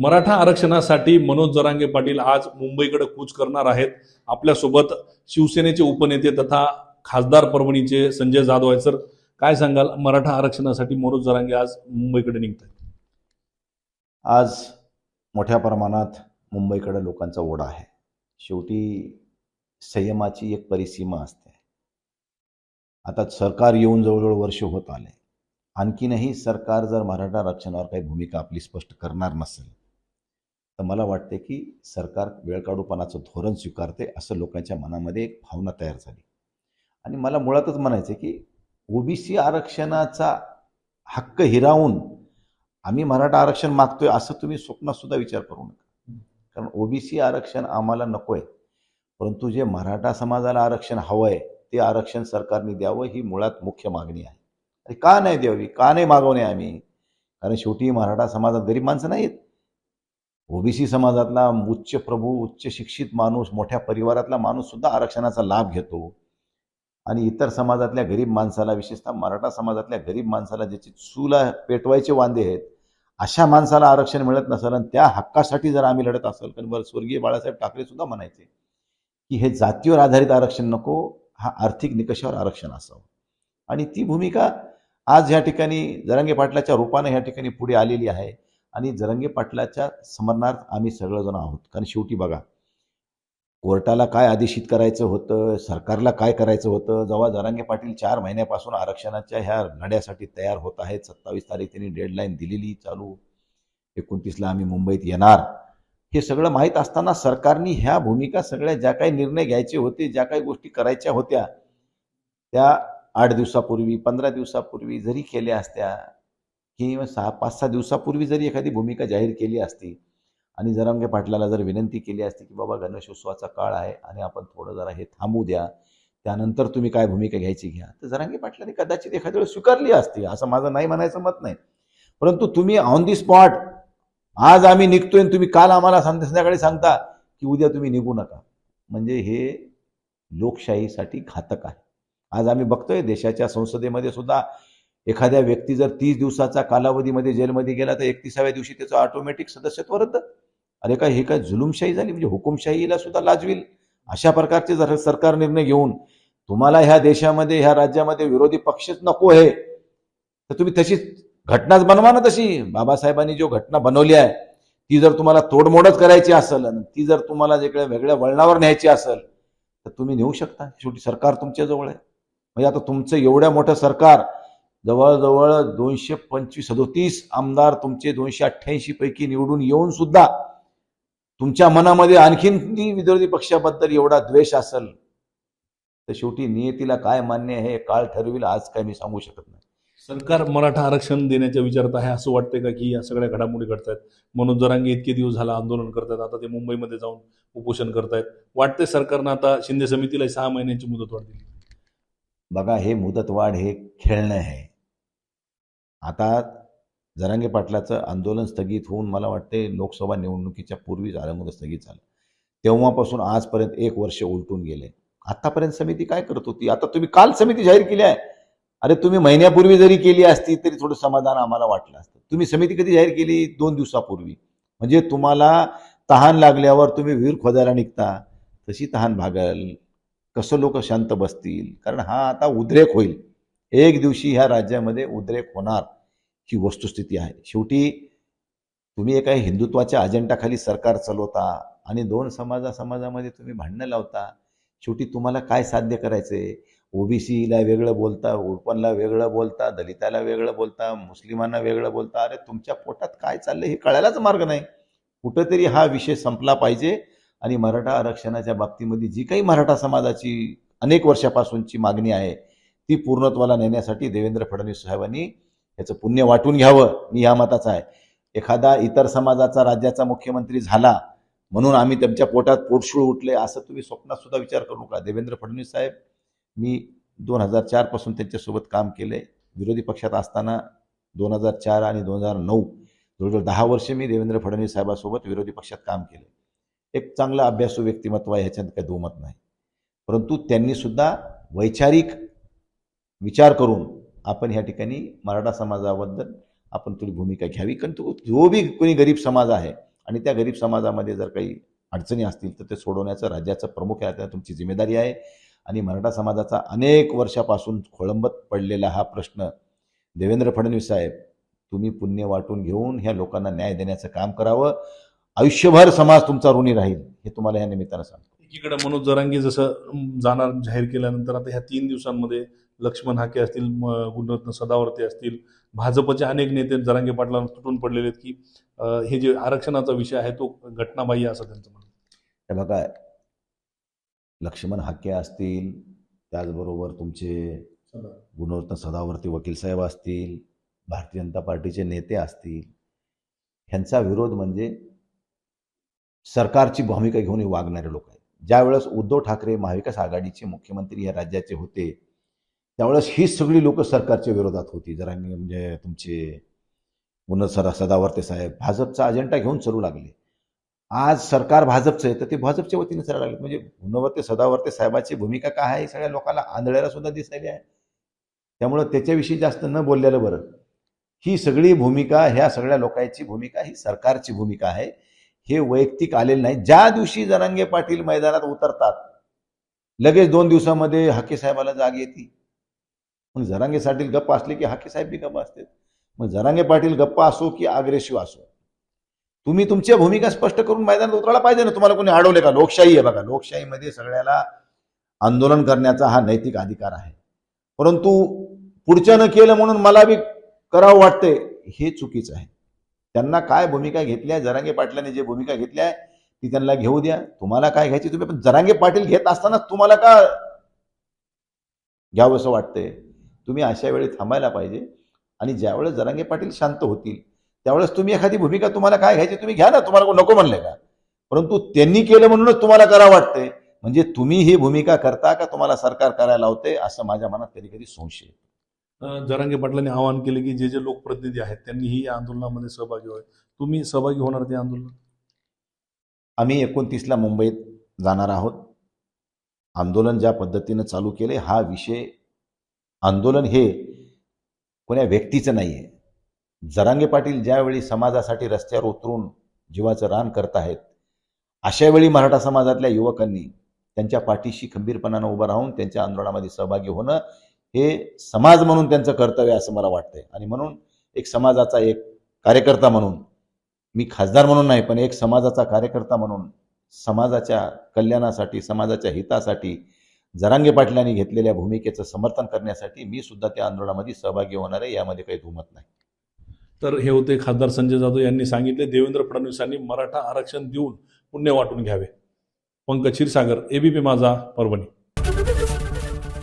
मराठा आरक्षणासाठी मनोज जरांगे पाटील आज मुंबईकडे कूच करणार आहेत. आपल्यासोबत शिवसेनेचे उपनेते तथा खासदार परभणीचे संजय जाधव आहेत. सर, काय सांगाल, मराठा आरक्षणासाठी मनोज जरांगे आज मुंबईकडे निघत आहेत? आज मोठ्या प्रमाणात मुंबईकडे लोकांचा ओढा आहे. शेवटी संयमाची एक परिसीमा असते. आता सरकार येऊन जवळजवळ वर्ष होत आले. आणखीनही सरकार जर मराठा आरक्षणावर काही भूमिका आपली स्पष्ट करणार नसेल तर मला वाटते की सरकार वेळकाढूपणाचं धोरण स्वीकारते असं लोकांच्या मनामध्ये एक भावना तयार झाली. आणि मला मुळातच म्हणायचं की ओबीसी आरक्षणाचा हक्क हिरावून आम्ही मराठा आरक्षण मागतोय असं तुम्ही स्वप्नात विचार करू नका. कारण ओबीसी आरक्षण आम्हाला नको आहे, परंतु जे मराठा समाजाला आरक्षण हवं आहे ते आरक्षण सरकारने द्यावं ही मुळात मुख्य मागणी आहे. आणि का नाही द्यावी, का नाही मागवणे आम्ही? कारण शेवटी मराठा समाजात गरीब माणसं नाहीत. ओबीसी समाजातला उच्च प्रभू, उच्च शिक्षित माणूस, मोठ्या परिवारातला माणूस सुद्धा आरक्षणाचा लाभ घेतो. आणि इतर समाजातल्या गरीब माणसाला, विशेषतः मराठा समाजातल्या गरीब माणसाला ज्याची चूला पेटवायचे वांदे आहेत, अशा माणसाला आरक्षण मिळत नसेल आणि त्या हक्कासाठी जर आम्ही लढत असेल, कारण स्वर्गीय बाळासाहेब ठाकरे सुद्धा म्हणायचे की हे जातीवर आधारित आरक्षण नको, हा आर्थिक निकषावर आरक्षण असावं. आणि ती भूमिका आज ह्या ठिकाणी जरांगे पाटलाच्या रूपाने ह्या ठिकाणी पुढे आलेली आहे. आणि जरांगे पाटलाच्या समरणार्थ आम्ही सगळेजण आहोत. कारण शेवटी बघा, कोर्टाला काय आदेशित करायचं होतं, सरकारला काय करायचं होतं, जेव्हा जरांगे पाटील 4 महिन्यापासून आरक्षणाच्या ह्या लढ्यासाठी तयार होत आहेत, 27 तारीख त्यांनी डेडलाईन दिलेली चालू, 29ला आम्ही मुंबईत येणार, हे सगळं माहीत असताना सरकारने ह्या भूमिका सगळ्या ज्या काही निर्णय घ्यायचे होते, ज्या काही गोष्टी करायच्या होत्या, त्या 8 दिवसापूर्वी, 15 दिवसापूर्वी जरी केल्या असत्या किंवा 5-6 दिवसापूर्वी जरी एखादी भूमिका जाहीर केली असती आणि जरांगे पाटलाला जर विनंती केली असती की बाबा गणेशोत्सवाचा काळ आहे आणि आपण थोडं जरा हे थांबू द्या, त्यानंतर तुम्ही काय भूमिका घ्यायची घ्या, तर जरांगे पाटलांनी कदाचित एखाद्या वेळेस स्वीकारली असती, असं माझं नाही म्हणायचं मत नाही. परंतु तुम्ही ऑन दी स्पॉट आज आम्ही निघतोय आणि तुम्ही काल आम्हाला संध्याकाळी सांगता की उद्या तुम्ही निघू नका, म्हणजे हे लोकशाहीसाठी घातक आहे. आज आम्ही बघतोय देशाच्या संसदेमध्ये सुद्धा एखाद्या व्यक्ती जर 30 दिवसाचा कालावधीमध्ये जेलमध्ये गेला तर 31व्या दिवशी त्याचं ऑटोमॅटिक सदस्यत्व रद्द. अरे काय, हे काय जुलुमशाही झाली? म्हणजे हुकुमशाहीला सुद्धा लाजविल अशा प्रकारचे जर सरकार निर्णय घेऊन तुम्हाला ह्या देशामध्ये, ह्या राज्यामध्ये विरोधी पक्षच नको आहे, तर तुम्ही तशीच घटनाच बनवा ना. तशी बाबासाहेबांनी जो घटना बनवली आहे ती जर तुम्हाला तोडमोडच करायची असेल, ती जर तुम्हाला वेगळ्या वळणावर न्यायची असेल तर तुम्ही नेऊ शकता. शेवटी सरकार तुमच्याजवळ आहे. म्हणजे आता तुमचं एवढ्या मोठं सरकार, जवळजवळ 235-37 आमदार तुमचे 288 पैकी निवडून येऊन सुद्धा तुमच्या मनामध्ये आणखीन विरोधी पक्षाबद्दल एवढा द्वेष असेल तर शेवटी नियतीला काय मान्य आहे हे काळ ठरविल. आज काय मी सांगू शकत नाही. सरकार मराठा आरक्षण देण्याच्या विचारात आहे असं वाटतंय का की या सगळ्या घडामोडी घडतायत? मनोज जरांगे इतके दिवस झाला आंदोलन करतात, आता ते मुंबईमध्ये जाऊन उपोषण करतायत. वाटतंय सरकारनं आता शिंदे समितीला 6 महिन्यांची मुदतवाढ दिली? बघा, हे मुदतवाढ हे खेळणं आहे. आता जरांगे पाटलाचं आंदोलन स्थगित होऊन मला वाटते लोकसभा निवडणुकीच्या पूर्वी झाल्यामुळे स्थगित झालं. तेव्हापासून आजपर्यंत 1 वर्ष उलटून गेले. आतापर्यंत समिती काय करत होती? आता तुम्ही काल समिती जाहीर केली आहे. अरे तुम्ही महिन्यापूर्वी जरी केली असती तरी थोडं समाधान आम्हाला वाटलं असतं. तुम्ही समिती कधी जाहीर केली? 2 दिवसापूर्वी. म्हणजे तुम्हाला तहान लागल्यावर तुम्ही विहीर खोदायला निघता, तशी तहान भागल. कसं लोक शांत बसतील? कारण हा आता उद्रेक होईल. एक दिवशी ह्या राज्यामध्ये उद्रेक होणार ही वस्तुस्थिती आहे. शेवटी तुम्ही एका हिंदुत्वाच्या अजेंडाखाली सरकार चालवता आणि 2 समाजामध्ये तुम्ही भांडणं लावता. शेवटी तुम्हाला काय साध्य करायचंय? ओबीसीला वेगळं बोलता, ओपनला वेगळं बोलता, दलिताला वेगळं बोलता, मुस्लिमांना वेगळं बोलता. अरे तुमच्या पोटात काय चाललंय हे कळायलाच मार्ग नाही. कुठंतरी हा विषय संपला पाहिजे. आणि मराठा आरक्षणाच्या बाबतीमध्ये जी काही मराठा समाजाची अनेक वर्षापासूनची मागणी आहे ती पूर्णत्वाला नेण्यासाठी देवेंद्र फडणवीस साहेबांनी याचं पुण्य वाटून घ्यावं, मी या मताचा आहे. एखादा इतर समाजाचा राज्याचा मुख्यमंत्री झाला म्हणून आम्ही त्यांच्या पोटात पोटशूळ उठले असं तुम्ही स्वप्नात सुद्धा विचार करू नका. देवेंद्र फडणवीस साहेब, मी 2004 पासून त्यांच्यासोबत काम केले. विरोधी पक्षात असताना 2004 आणि 2009 जवळजवळ 10 वर्ष मी देवेंद्र फडणवीस साहेबांसोबत विरोधी पक्षात काम केले. एक चांगला अभ्यासू व्यक्तिमत्व आहे, ह्याच्यात काही दुमत नाही. परंतु त्यांनी सुद्धा वैचारिक विचार करून आपण ह्या ठिकाणी मराठा समाजाबद्दल आपण थोडी भूमिका घ्यावी. कारण जो बी कोणी गरीब समाज आहे आणि त्या गरीब समाजामध्ये जर काही अडचणी असतील तर ते सोडवण्याचं राज्याचं प्रमुख आहे, तुमची जिम्मेदारी आहे. आणि मराठा समाजाचा अनेक वर्षापासून खोळंबत पडलेला हा प्रश्न देवेंद्र फडणवीस साहेब, तुम्ही पुण्य वाटून घेऊन ह्या लोकांना न्याय देण्याचं काम करावं. आयुष्यभर समाज तुमचा ऋणी राहील, हे तुम्हाला या निमित्तानं सांगतो. एकीकडे मनोज जरांगे जसं जाणार जाहीर केल्यानंतर आता ह्या 3 दिवसांमध्ये लक्ष्मण हाके असतील, गुणरत्न सदावर्ते असतील, भाजपचे अनेक नेते जरांगे पाटलांना तुटून पडलेले आहेत की हे जे आरक्षणाचा विषय आहे तो घटनाबाह्य असं त्यांचं म्हणणं. हे बघा, लक्ष्मण हाके असतील, त्याचबरोबर तुमचे गुणरत्न सदावर्ती वकील साहेब असतील, भारतीय जनता पार्टीचे नेते असतील, ह्यांचा विरोध म्हणजे सरकारची भूमिका घेऊन हे वागणारे लोक आहेत. ज्यावेळेस उद्धव ठाकरे महाविकास आघाडीचे मुख्यमंत्री या राज्याचे होते त्यावेळेस ही सगळी लोक सरकारच्या विरोधात होती. जरा म्हणजे तुमचे गुणरत्न सदावर्ते साहेब भाजपचा अजेंडा घेऊन चालू लागले. आज सरकार भाजपचं आहे तर ते भाजपच्या वतीने चालू लागले. म्हणजे गुणरत्न सदावर्ते साहेबांची भूमिका काय आहे सगळ्या लोकांना आंधळ्याला सुद्धा दिसायली आहे. त्यामुळं त्याच्याविषयी जास्त न बोललेलं बरं. ही सगळी भूमिका, ह्या सगळ्या लोकांची भूमिका ही सरकारची भूमिका आहे. हे वैयक्तिक आलेलं नाही. ज्या दिवशी जरांगे पाटील मैदानात उतरतात लगेच 2 दिवसामध्ये हाके साहेबाला जाग येते. मग जरांगे पाटील गप्प असले की हाके साहेब बी गप्प असतात. मग जरांगे पाटील गप्प असो की अग्रेसिव्ह असो, तुम्ही तुमच्या भूमिका स्पष्ट करून मैदानात उतरायला पाहिजे ना. तुम्हाला कोणी अडवले का? लोकशाही आहे बघा, लोकशाहीमध्ये सगळ्याला आंदोलन करण्याचा हा नैतिक अधिकार आहे. परंतु पुढच्यानं केलं म्हणून मला बी करावं वाटतंय, हे चुकीचं आहे. त्यांना काय भूमिका घेतली आहे, जरांगे पाटलांनी जे भूमिका घेतली आहे ती त्यांना घेऊ द्या. तुम्हाला काय घ्यायची तुम्ही, पण जरांगे पाटील घेत असताना तुम्हाला का घ्यावं असं वाटतंय? तुम्ही अशा वेळी थांबायला पाहिजे. आणि ज्यावेळेस जरांगे पाटील शांत होतील त्यावेळेस तुम्ही एखादी भूमिका, तुम्हाला काय घ्यायची तुम्ही घ्या ना, तुम्हाला कोण नको म्हणलंय का? परंतु त्यांनी केलं म्हणूनच तुम्हाला करावं वाटतंय, म्हणजे तुम्ही ही भूमिका करता का तुम्हाला सरकार करायला लावते, असं माझ्या मनात कधी कधी संशय आहे. जरांगे पाटलांनी आवाहन केले की जे जे लोकप्रतिनिधी आहेत त्यांनीही या आंदोलनामध्ये सहभागी व्हावे. तुम्ही सहभागी होणार ते आंदोलन? आम्ही 29ला मुंबईत जाणार आहोत. आंदोलन ज्या पद्धतीनं चालू केले, हा विषय, आंदोलन हे कोण्या व्यक्तीचं नाही आहे. जरांगे पाटील ज्यावेळी समाजासाठी रस्त्यावर उतरून जीवाचं रान करत आहेत, अशा वेळी मराठा समाजातल्या युवकांनी त्यांच्या पाठीशी खंबीरपणानं उभं राहून त्यांच्या आंदोलनामध्ये सहभागी होणं हे समाज म्हणून त्यांचं कर्तव्य असं मला वाटतंय. आणि म्हणून एक समाजाचा एक कार्यकर्ता म्हणून, मी खासदार म्हणून नाही पण एक समाजाचा कार्यकर्ता म्हणून, समाजाच्या कल्याणासाठी, समाजाच्या हितासाठी जरांगे पाटलांनी घेतलेल्या भूमिकेचं समर्थन करण्यासाठी मी सुद्धा त्या आंदोलनामध्ये सहभागी होणार आहे, यामध्ये काही दुमत नाही. तर हे होते खासदार संजय जाधव यांनी सांगितले देवेंद्र फडणवीसांनी मराठा आरक्षण देऊन पुण्य वाटून घ्यावे. पंकज क्षीरसागर, एबीपी माझा, परभणी.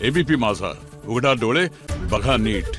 एबीपी माझा, उघडा डोळे बघा नीट.